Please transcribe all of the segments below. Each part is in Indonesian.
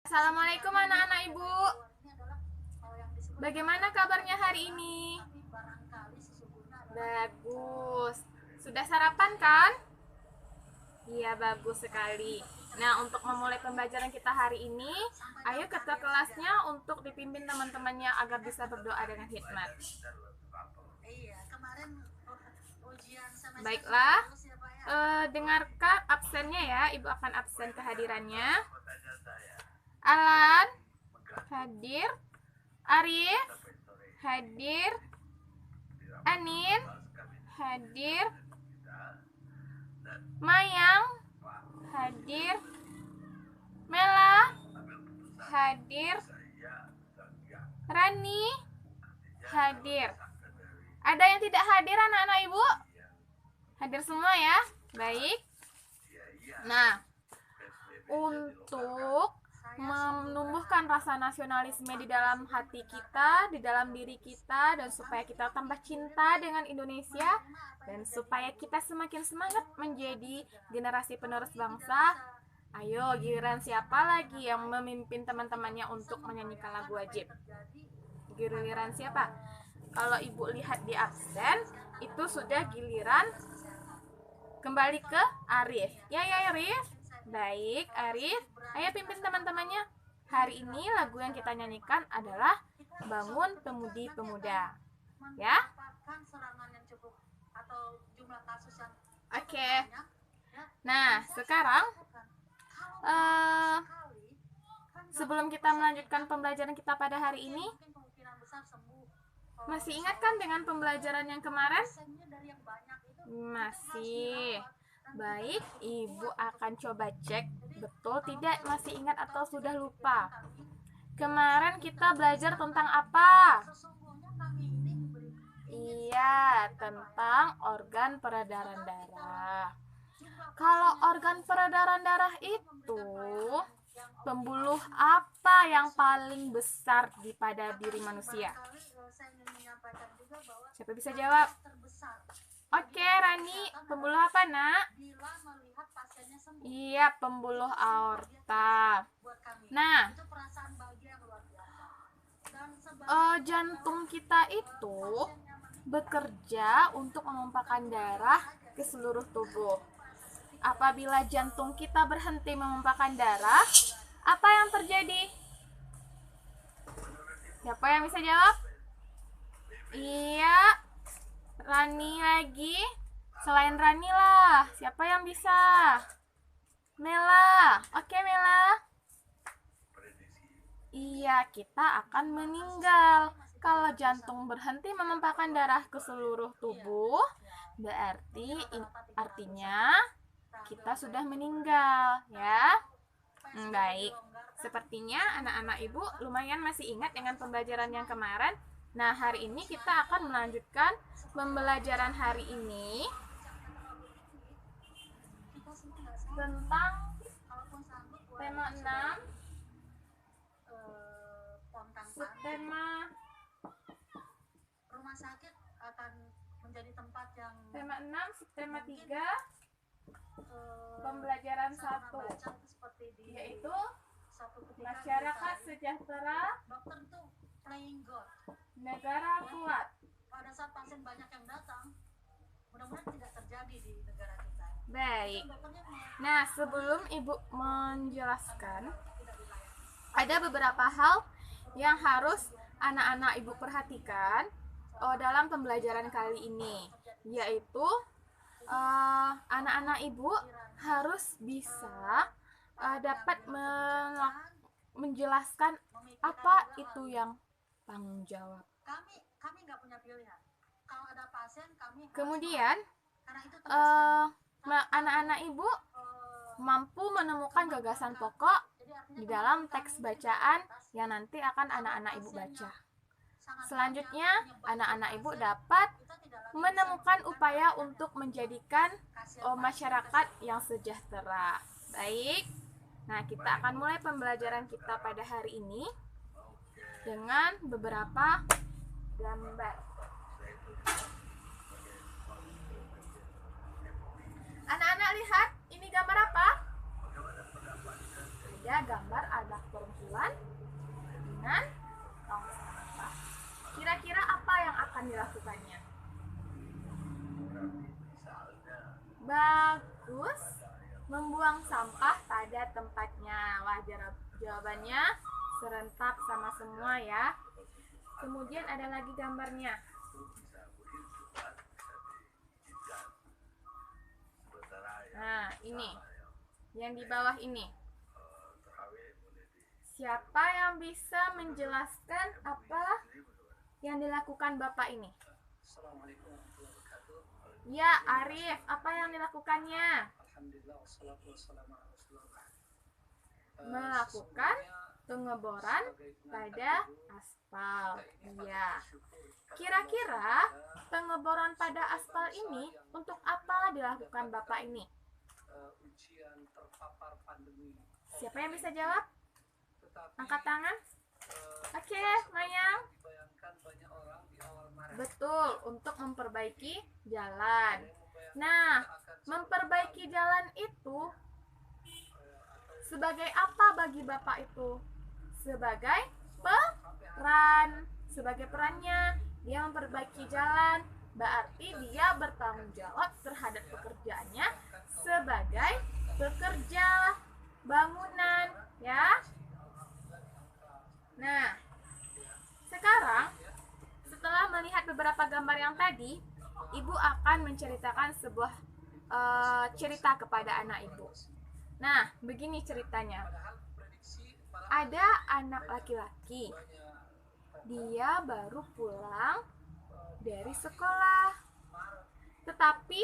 Assalamualaikum anak-anak ibu. Bagaimana kabarnya hari ini? Bagus. Sudah sarapan kan? Iya, bagus sekali. Nah, untuk memulai pembelajaran kita hari ini, ayo ketua kelasnya untuk dipimpin teman-temannya agar bisa berdoa dengan hikmat. Baiklah, dengarkan absennya ya. Ibu akan absen kehadirannya. Alan, hadir. Arif, hadir. Anin, hadir. Mayang, hadir. Mela, hadir. Rani, hadir. Ada yang tidak hadir anak-anak ibu? Hadir semua ya? Baik. Nah, untuk menumbuhkan rasa nasionalisme di dalam hati kita, di dalam diri kita, dan supaya kita tambah cinta dengan Indonesia, dan supaya kita semakin semangat menjadi generasi penerus bangsa, ayo giliran siapa lagi yang memimpin teman-temannya untuk menyanyikan lagu wajib? Giliran siapa? Kalau ibu lihat di absen, itu sudah giliran kembali ke Arif. Ya Arif? Baik, Arif. Ayo pimpin teman-temannya. Hari ini lagu yang kita nyanyikan adalah Bangun Pemudi Pemuda. Ya? Oke. Nah, sekarang sebelum kita melanjutkan pembelajaran kita pada hari ini, masih ingat kan dengan pembelajaran yang kemarin? Masih. Baik, ibu akan coba cek betul tidak, masih ingat atau sudah lupa. Kemarin kita belajar tentang apa? Iya, tentang organ peredaran darah. Kalau organ peredaran darah itu pembuluh apa yang paling besar pada diri manusia? Siapa bisa jawab? Oke, Rani, pembuluh apa, Nak? Iya, pembuluh aorta. Nah, jantung kita itu bekerja untuk memompahkan darah ke seluruh tubuh. Apabila jantung kita berhenti memompahkan darah, apa yang terjadi? Siapa yang bisa jawab? Iya, Rani lagi. Selain Rani lah, siapa yang bisa? Mela. Oke, Mela. Iya, kita akan meninggal. Kalau jantung berhenti memompahkan darah ke seluruh tubuh, artinya kita sudah meninggal, ya. Baik. Sepertinya anak-anak ibu lumayan masih ingat dengan pembelajaran yang kemarin. Nah, hari ini kita akan melanjutkan pembelajaran hari ini tentang tema 6, subtema rumah sakit akan menjadi tempat yang tema 6, subtema 3, pembelajaran 1, yaitu masyarakat sejahtera, dokter itu playing God. Negara kuat. Pada saat pasien banyak yang datang, mudah-mudahan tidak terjadi di negara kita. Baik. Nah, sebelum ibu menjelaskan, ada beberapa hal yang harus anak-anak ibu perhatikan dalam pembelajaran kali ini, yaitu anak-anak ibu harus bisa dapat menjelaskan apa itu yang tanggung jawab. Kami nggak punya pilihan. Kalau ada pasien, kami kemudian anak-anak ibu mampu menemukan gagasan pokok di dalam teks bacaan yang nanti akan anak-anak ibu baca. Selanjutnya, anak-anak ibu dapat menemukan upaya untuk menjadikan masyarakat yang sejahtera. Baik. Nah, kita akan mulai pembelajaran kita pada hari ini dengan beberapa gambar. Anak-anak lihat, ini gambar apa? ada gambar anak perempuan dengan tong sampah. Kira-kira apa yang akan dilakukannya? Bagus, membuang sampah pada tempatnya. Wah, jawabannya serentak sama semua ya. Kemudian ada lagi gambarnya. Nah, ini yang di bawah ini. Siapa yang bisa menjelaskan apa yang dilakukan Bapak ini? Assalamualaikum warahmatullahi wabarakatuh. Ya, Arif, apa yang dilakukannya? Alhamdulillah wassalatu wassalamu ala Rasulillah. Melakukan pengeboran pada aspal. Iya. Kira-kira pengeboran pada aspal ini untuk apa dilakukan Bapak ini? Ujian terpapar pandemi. Siapa yang bisa jawab? Tetapi Angkat tangan. Oke, Mayang. dibayangkan banyak orang di awal Maret. Betul, untuk memperbaiki jalan. Nah, memperbaiki jalan itu sebagai apa bagi Bapak itu? Sebagai peran. Sebagai perannya, dia memperbaiki jalan. Berarti dia bertanggung jawab terhadap pekerjaannya sebagai pekerja bangunan, ya. Nah, sekarang setelah melihat beberapa gambar yang tadi, Ibu akan menceritakan sebuah cerita kepada anak Ibu. Nah, begini ceritanya. Ada anak laki-laki. Dia baru pulang dari sekolah. Tetapi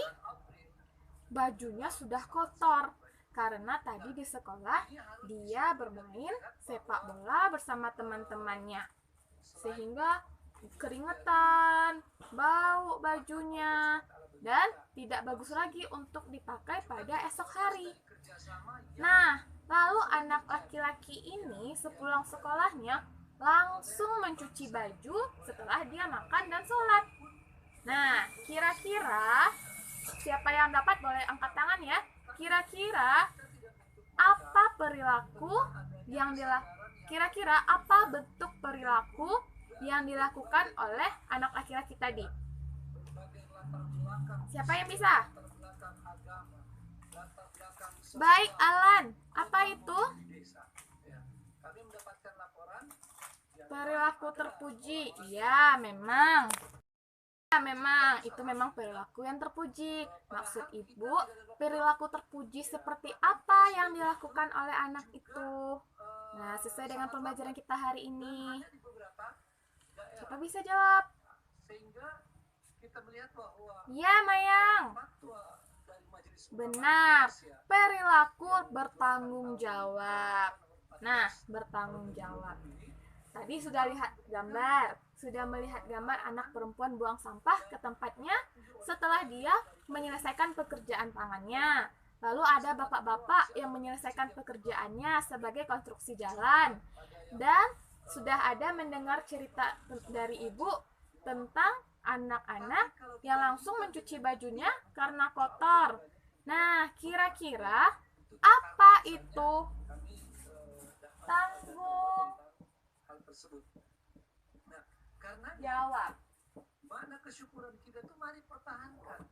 bajunya sudah kotor karena tadi di sekolah dia bermain sepak bola bersama teman-temannya. Sehingga keringetan, bau bajunya, dan tidak bagus lagi untuk dipakai pada esok hari. Nah, lalu anak laki-laki ini sepulang sekolahnya langsung mencuci baju setelah dia makan dan sholat. Nah, kira-kira siapa yang dapat boleh angkat tangan ya. Kira-kira apa perilaku yang kira-kira apa bentuk perilaku yang dilakukan oleh anak laki-laki tadi? Siapa yang bisa? Baik, Alan. Apa itu? Kami mendapatkan laporan Perilaku terpuji. Ya, memang. Ya, memang. Itu memang perilaku yang terpuji. Maksud Ibu, perilaku terpuji seperti apa yang dilakukan oleh anak itu? Nah, sesuai dengan pembelajaran kita hari ini. di beberapa daerah, Siapa bisa jawab? sehingga kita melihat bahwa Ya, Mayang. fatwa dari Majelis Ulama Benar. Indonesia Perilaku bertanggung jawab. Nah, bertanggung jawab. Tadi sudah lihat gambar, sudah melihat gambar anak perempuan buang sampah ke tempatnya setelah dia menyelesaikan pekerjaan tangannya. Lalu ada bapak-bapak yang menyelesaikan pekerjaannya sebagai konstruksi jalan. Dan sudah ada mendengar cerita dari Ibu tentang anak-anak yang langsung mencuci bajunya karena kotor. Nah, kira-kira apa itu? Tanggung hal tersebut. Nah, karena jawab. mana kesyukuran kita tuh mari pertahankan.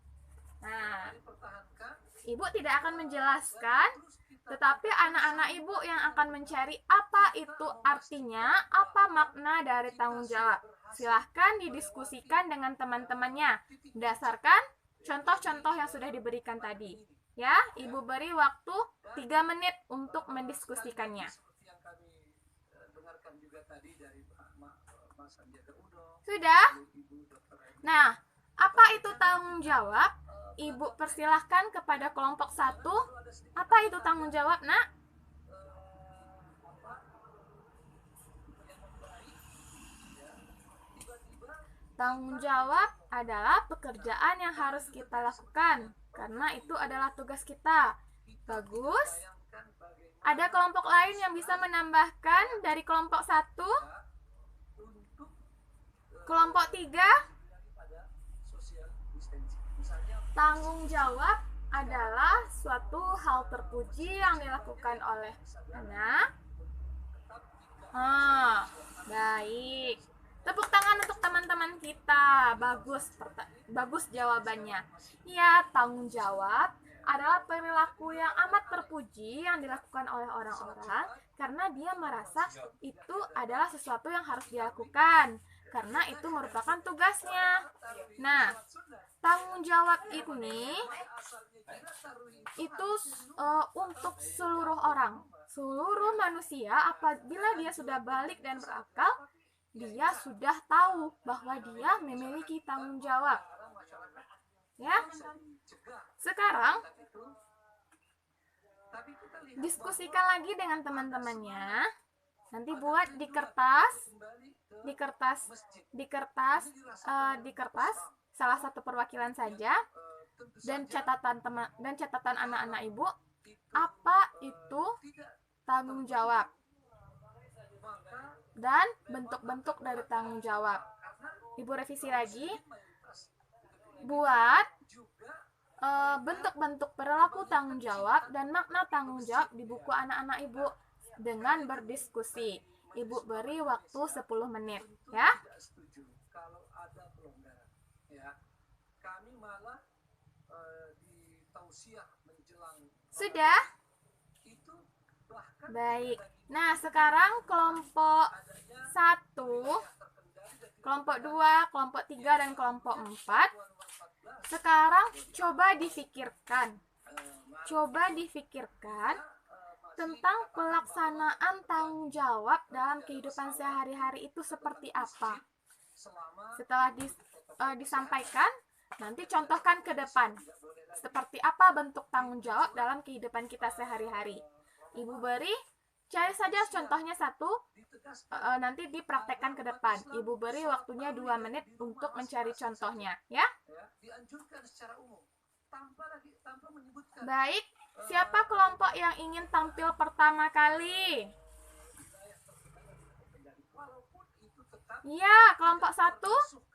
Nah, Mari pertahankan. Ibu tidak akan menjelaskan, Terus kita tetapi anak-anak Ibu yang akan mencari apa itu artinya, apa makna dari tanggung jawab. Silahkan didiskusikan dengan teman-temannya berdasarkan contoh-contoh yang sudah diberikan tadi. Ya, Ibu beri waktu 3 menit untuk mendiskusikannya. seperti yang kami dengarkan juga tadi dari Mas Sandiaga Uno, Sudah? Ibu Dr. Nah, apa itu tanggung jawab? Ibu persilahkan kepada kelompok 1. Apa itu tanggung jawab, Nak? Tanggung jawab adalah pekerjaan yang harus kita lakukan, karena itu adalah tugas kita. Bagus. Ada kelompok lain yang bisa menambahkan dari kelompok 1? Kelompok 3? social distancing. Misalnya Tanggung jawab adalah suatu hal terpuji yang dilakukan oleh anak. Baik. Tepuk tangan untuk teman-teman kita. Bagus jawabannya. Ya, tanggung jawab adalah perilaku yang amat terpuji yang dilakukan oleh orang-orang karena dia merasa itu adalah sesuatu yang harus dilakukan karena itu merupakan tugasnya. Nah, tanggung jawab ini itu untuk seluruh orang, seluruh manusia. Apabila dia sudah balik dan berakal, dia sudah tahu bahwa dia memiliki tanggung jawab. Ya, sekarang diskusikan lagi dengan teman-temannya. Nanti buat di kertas salah satu perwakilan saja dan catatan anak-anak ibu, apa itu tanggung jawab dan bentuk-bentuk dari tanggung jawab. Ibu revisi lagi, buat bentuk-bentuk perilaku tanggung jawab dan makna tanggung jawab di buku anak-anak ibu dengan berdiskusi. Ibu beri waktu 10 menit, ya. Kalau ada pelonggaran, ya. Kami malah di tausiah menjelang Sudah? itu bahkan Baik. Nah, sekarang kelompok 1, kelompok 2, kelompok 3, dan kelompok 4. Sekarang coba difikirkan tentang pelaksanaan tanggung jawab dalam kehidupan sehari-hari itu seperti apa. Setelah disampaikan, nanti contohkan ke depan. Seperti apa bentuk tanggung jawab dalam kehidupan kita sehari-hari. Ibu beri, cari saja contohnya satu, nanti dipraktekkan ke depan. Ibu beri waktunya 2 menit untuk mencari contohnya, ya. dianjurkan secara umum tanpa menyebutkan. Baik, siapa kelompok yang ingin tampil pertama kali? Iya, kelompok 1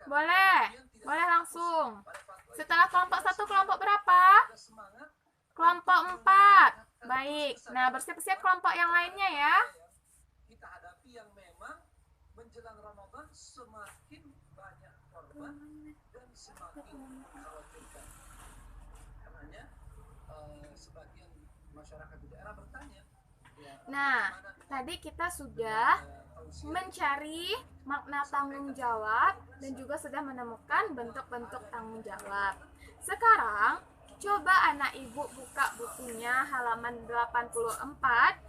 boleh langsung. Setelah kelompok 1, kelompok berapa? Kelompok 4. Baik, nah bersiap-siap kelompok yang lainnya ya. Kita hadapi yang memang menjelang Ramadan semakin banyak korban dan semakin mengkhawatirkan. Karenanya sebagian masyarakat di daerah bertanya. Nah, tadi kita sudah mencari makna tanggung jawab dan juga sudah menemukan bentuk-bentuk tanggung jawab. Sekarang, coba anak ibu buka bukunya halaman 84.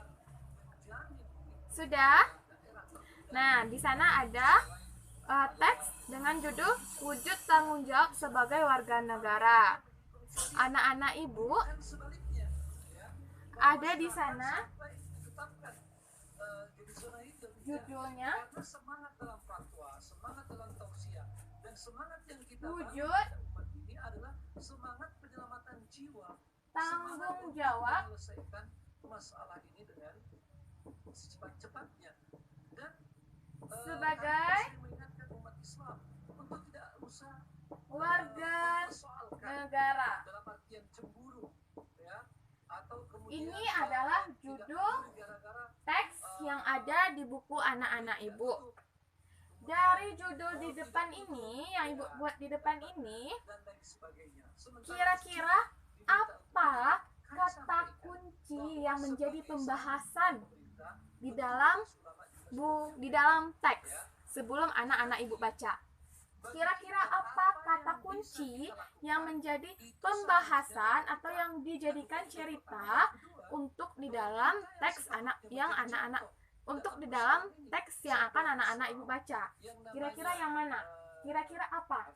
Sudah? Nah, di sana ada teks dengan judul Wujud Tanggung Jawab sebagai Warga Negara. Anak-anak ibu ada di sana judulnya semangat dalam fatwa, semangat dalam tausiah, dan semangat yang kita Wujud ini adalah semangat penyelamatan jiwa, Tanggung Jawab menyelesaikan masalah ini dengan secepat-cepatnya dan sebagai mengingatkan umat Islam untuk tidak usah warga mempersoalkan negara. dalam artian cemburu, ya, atau kemudian Ini adalah judul gara-gara teks yang ada di buku anak-anak ibu. Dari judul di depan ini, yang ibu buat di depan ini, dan lain sebagainya. kira-kira apa kata kunci yang menjadi pembahasan di dalam teks sebelum anak-anak ibu baca? Kira-kira apa kata kunci yang menjadi pembahasan atau yang dijadikan cerita untuk di dalam teks untuk di dalam teks yang akan anak-anak ibu baca? Kira-kira yang mana? Kira-kira apa?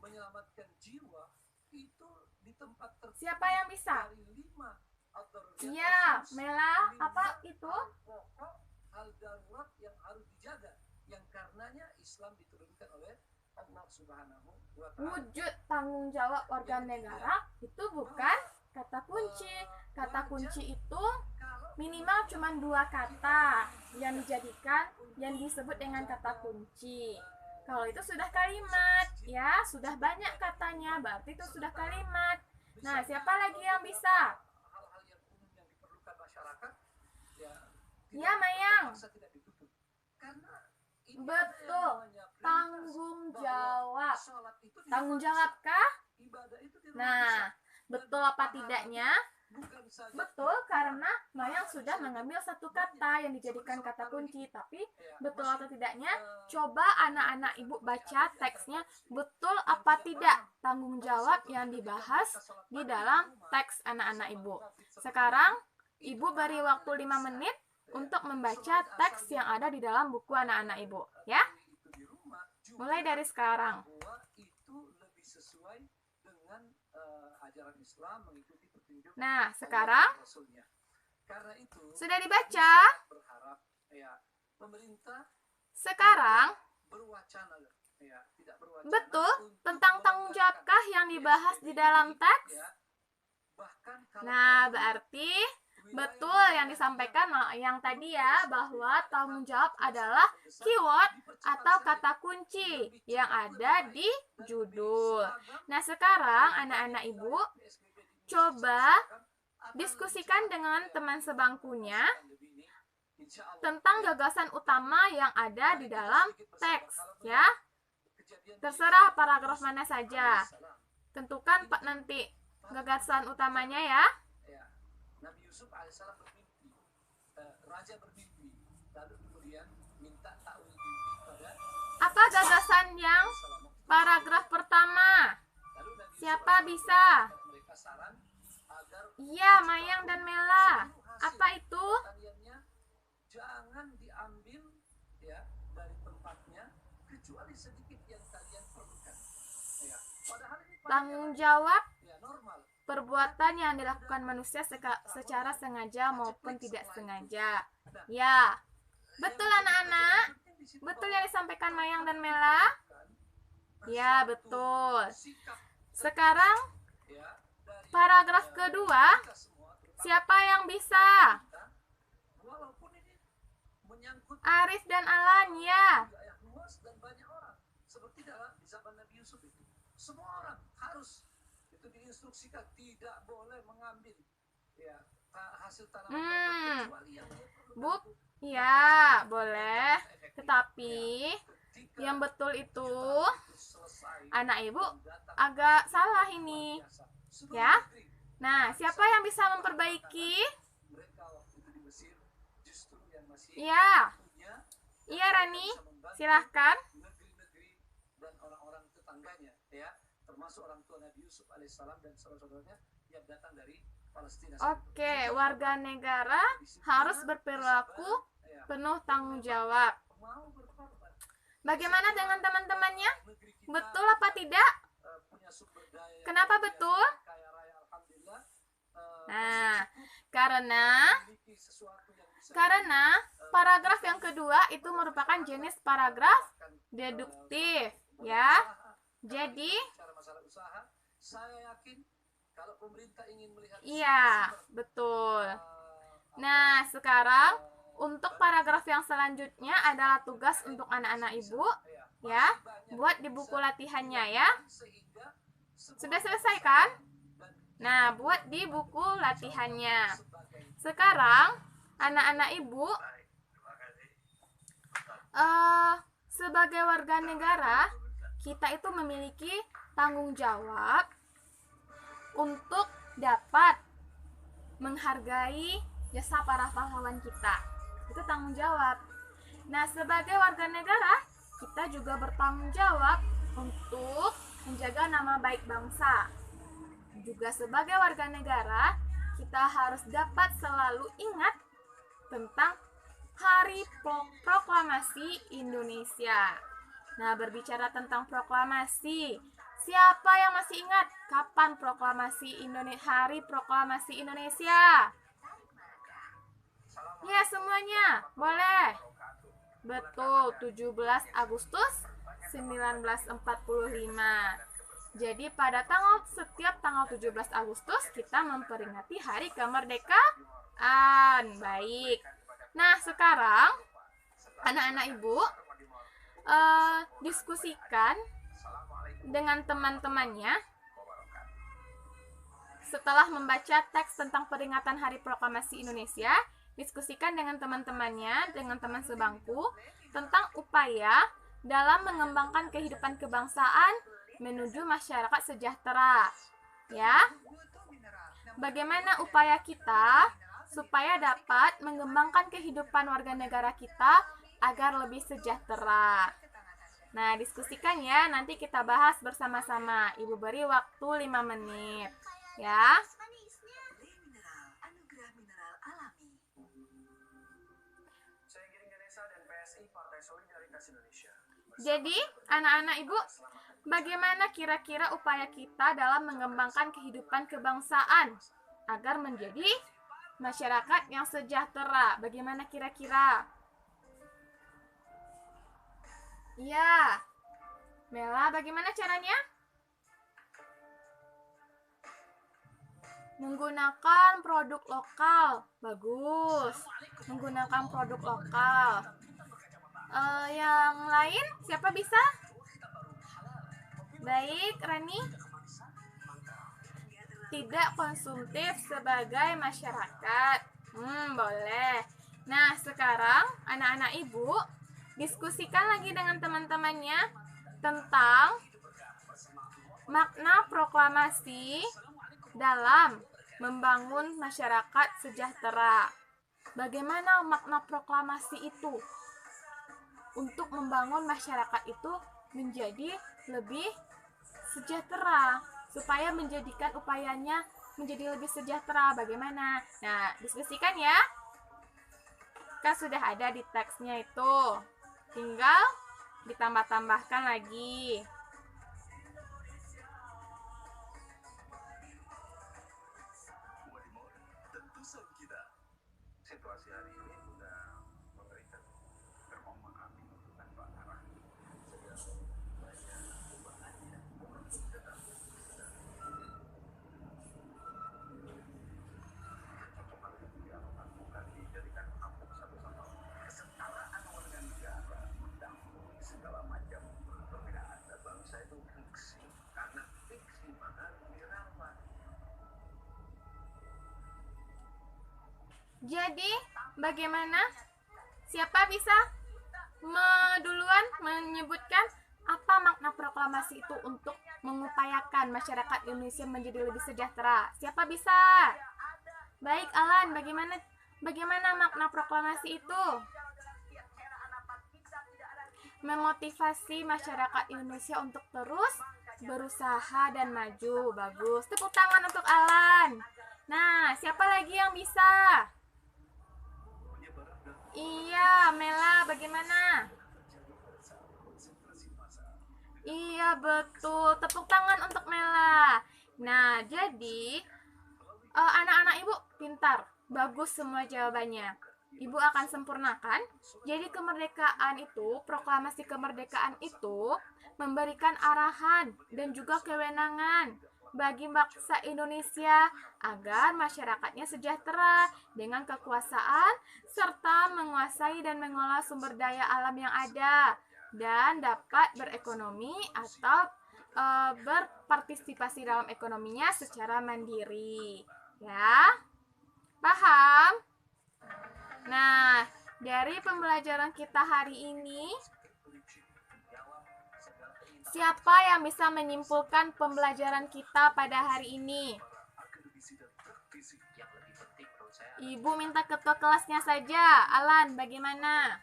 Menyelamatkan jiwa itu di tempat tertentu. Siapa yang bisa? Dari 5 autoritas Iya, khusus, Mela, 5 apa itu? hal pokok, hal darurat yang harus dijaga, yang karenanya Islam diturunkan oleh Allah Subhanahu wa Ta'ala. Wujud tanggung jawab warga negara itu bukan kata kunci. Kata kunci itu minimal cuma 2 kata yang disebut dengan kata kunci. Kalau itu sudah kalimat, ya sudah banyak katanya, berarti itu sudah kalimat. Nah, siapa lagi yang bisa? hal-hal yang umum yang diperlukan masyarakat, ya Ya, Mayang. terpaksa tidak ditutup. Karena ini Betul. ada yang namanya prioritas, Tanggung bahwa jawab. sholat itu di Tanggung rumah jawab bisa, kah? ibadah itu di rumah bisa. Nah, Dan betul apa pahala tidaknya? bukan saja Betul, karena Mayang sudah mengambil satu kata yang dijadikan kata kunci. Tapi ya, betul atau tidaknya? eh, Coba anak-anak ibu baca teksnya. Betul apa tidak tanggung jawab yang dibahas di dalam teks anak-anak ibu. Sekarang ibu beri waktu 5 menit untuk membaca teks yang ada di dalam buku anak-anak ibu, ya. itu di rumah juga Mulai dari sekarang. bahwa itu lebih sesuai dengan ajaran Islam, mengikuti petunjuk Nah, Allah sekarang dan Rasulnya. Karena itu sudah dibaca. berharap ya pemerintah Sekarang berwacana ya, tidak berwacana betul untuk tentang tanggung jawabkah yang dibahas di dalam teks? ya, bahkan kalau Nah, perlu, berarti wilayah betul yang disampaikan yang tadi ya, bahwa tanggung jawab adalah keyword atau kata kunci yang ada di judul. Nah, sekarang anak-anak ibu coba diskusikan dengan teman sebangkunya tentang gagasan utama yang ada di dalam teks, ya. Terserah paragraf mana saja. Tentukan Pak nanti gagasan utamanya ya. Ya, Nabi Yusuf alaihissalam bermimpi, raja bermimpi, lalu kemudian minta takwil mimpi pada Apa gagasan yang alaihissalam. paragraf pertama? Lalu Nabi Yusuf Siapa alaihissalam bisa? memberikan mereka saran agar Iya, Mayang dan Mela. Apa itu? pertaniannya jangan diambil ya dari tempatnya kecuali sedikit yang kalian perlukan. Ya, padahal ini Tanggung jawab ya normal. perbuatan yang dilakukan manusia secara sengaja maupun tidak sengaja. Ya, betul anak-anak. Betul yang disampaikan Mayang dan Mela? Ya, betul. Sekarang paragraf kedua, siapa yang bisa? Walaupun ini menyangkut Arif dan Alan, ya. wilayah luas dan banyak orang, seperti dalam di zaman Nabi Yusuf itu, semua orang harus itu diinstruksikan tidak boleh mengambil ya hasil tanaman mereka, kecuali yang dia perlukan Bu, untuk ya, boleh. Tetapi ketika yang betul itu selesai anak ibu dan datang agak salah ini. biasa. Seluruh Ya. negeri, Nah, siapa yang bisa memperbaiki? mereka waktu itu di Mesir justru yang masih Ya, punya iya Rani, bisa membantu silahkan. negeri-negeri dan orang-orang tetangganya ya, termasuk orang tua Nabi Yusuf alaihissalam dan saudara-saudaranya yang datang dari Palestina. Oke, warga negara harus berperilaku ya, penuh tanggung jawab. mau berkorban. Bagaimana dengan teman-temannya? Negeri kita, Betul apa tidak? punya sumber daya yang Kenapa luar biasa, betul? kaya raya, alhamdulillah, Nah, masih cukup karena memiliki sesuatu yang bisa paragraf yang kedua itu merupakan jenis paragraf deduktif, ya. Jadi, cara masalah usaha, saya yakin kalau pemerintah ingin melihat iya, betul. Nah, sekarang untuk paragraf yang selanjutnya adalah tugas untuk anak-anak ibu, ya. Buat di buku latihannya ya. Sudah selesai kan? Nah, buat di buku latihannya. Sekarang, anak-anak ibu, sebagai warga negara, kita itu memiliki tanggung jawab untuk dapat menghargai jasa para pahlawan kita. Itu tanggung jawab. Nah, sebagai warga negara, kita juga bertanggung jawab untuk menjaga nama baik bangsa. Juga sebagai warga negara, kita harus dapat selalu ingat tentang Hari Proklamasi Indonesia. Nah, berbicara tentang proklamasi, siapa yang masih ingat kapan Hari Proklamasi Indonesia? Ya, semuanya. Boleh. Betul, 17 Agustus 1945. Jadi pada setiap tanggal 17 Agustus kita memperingati Hari Kemerdekaan. Baik. Nah, sekarang anak-anak ibu diskusikan dengan teman-temannya setelah membaca teks tentang peringatan Hari Proklamasi Indonesia, diskusikan dengan teman-temannya, dengan teman sebangku, tentang upaya dalam mengembangkan kehidupan kebangsaan menuju masyarakat sejahtera. Ya, bagaimana upaya kita supaya dapat mengembangkan kehidupan warga negara kita agar lebih sejahtera. Nah, diskusikan ya, nanti kita bahas bersama-sama. Ibu beri waktu 5 menit. Ya. Jadi, anak-anak Ibu, bagaimana kira-kira upaya kita dalam mengembangkan kehidupan kebangsaan agar menjadi masyarakat yang sejahtera? Bagaimana kira-kira? Iya. Mela, bagaimana caranya? Menggunakan produk lokal. Bagus. Menggunakan produk lokal. Yang lain, siapa bisa? Baik, Rani. Tidak konsumtif sebagai masyarakat. Boleh. Nah, sekarang anak-anak Ibu diskusikan lagi dengan teman-temannya tentang makna proklamasi dalam membangun masyarakat sejahtera. Bagaimana makna proklamasi itu? Untuk membangun masyarakat itu menjadi lebih sejahtera, supaya menjadikan upayanya menjadi lebih sejahtera. Bagaimana? Nah, diskusikan ya. Kan sudah ada di teksnya itu. Tinggal ditambah-tambahkan lagi. Situasi hari ini sudah memberikan termohon tanpa arah bukan dijadikan kampung satu sama kesetaraan warga negara, mendahului segala macam perbedaan bangsa itu fiksi, karena fiksi maka dirawat. Jadi, bagaimana? Siapa bisa duluan menyebutkan apa makna proklamasi itu untuk mengupayakan masyarakat Indonesia menjadi lebih sejahtera? Siapa bisa? Baik, Alan, bagaimana makna proklamasi itu? Memotivasi masyarakat Indonesia untuk terus berusaha dan maju. Bagus. Tepuk tangan untuk Alan. Nah, siapa lagi yang bisa? Iya, Mela, bagaimana? Iya, betul. Tepuk tangan untuk Mela. Nah, jadi anak-anak Ibu pintar. Bagus semua jawabannya. Ibu akan sempurnakan. Jadi kemerdekaan itu, proklamasi kemerdekaan itu memberikan arahan dan juga kewenangan bagi bangsa Indonesia agar masyarakatnya sejahtera dengan kekuasaan serta menguasai dan mengelola sumber daya alam yang ada dan dapat berekonomi atau berpartisipasi dalam ekonominya secara mandiri. Ya, paham? Nah, dari pembelajaran kita hari ini, siapa yang bisa menyimpulkan pembelajaran kita pada hari ini? Ibu minta ketua kelasnya saja. Alan, bagaimana?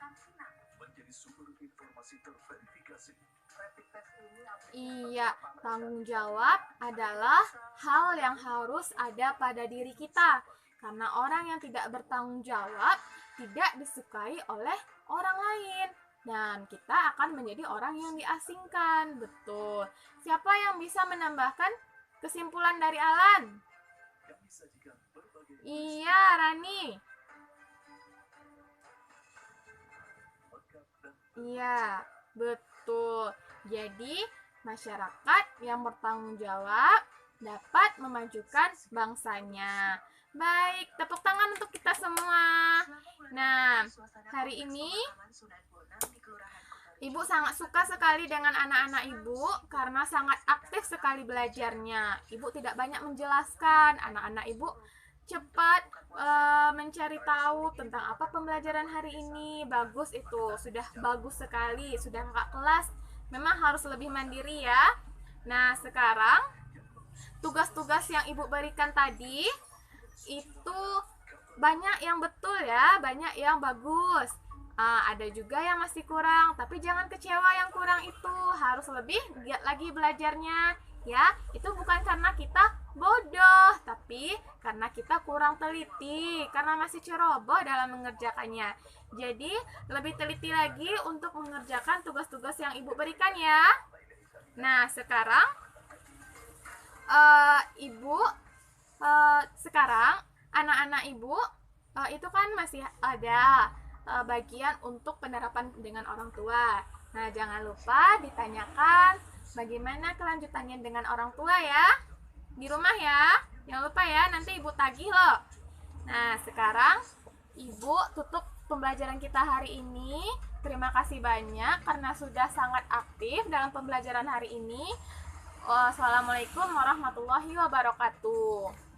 Iya, tanggung jawab adalah hal yang harus ada pada diri kita. Karena orang yang tidak bertanggung jawab tidak disukai oleh orang lain. Dan kita akan menjadi orang yang diasingkan. Betul. Siapa yang bisa menambahkan kesimpulan dari Alan? Iya, Rani. Iya, betul. Jadi, masyarakat yang bertanggung jawab dapat memajukan bangsanya. Baik, tepuk tangan untuk kita semua. Nah, hari ini Ibu sangat suka sekali dengan anak-anak ibu karena sangat aktif sekali belajarnya. Ibu tidak banyak menjelaskan, anak-anak ibu cepat mencari tahu tentang apa pembelajaran hari ini. Bagus itu, sudah bagus sekali, sudah kakak kelas. Memang harus lebih mandiri ya. Nah, sekarang tugas-tugas yang ibu berikan tadi itu banyak yang betul ya, banyak yang bagus. Ada juga yang masih kurang, tapi jangan kecewa yang kurang itu, harus lebih giat lagi belajarnya ya. Itu bukan karena kita bodoh, tapi karena kita kurang teliti, karena masih ceroboh dalam mengerjakannya. Jadi lebih teliti lagi untuk mengerjakan tugas-tugas yang ibu berikan ya. Nah, sekarang sekarang anak-anak ibu itu kan masih ada bagian untuk penerapan dengan orang tua. Nah, jangan lupa ditanyakan bagaimana kelanjutannya dengan orang tua ya. Di rumah ya. Jangan lupa ya, nanti ibu tagih loh. Nah, sekarang ibu tutup pembelajaran kita hari ini. Terima kasih banyak karena sudah sangat aktif dalam pembelajaran hari ini. Wassalamualaikum warahmatullahi wabarakatuh.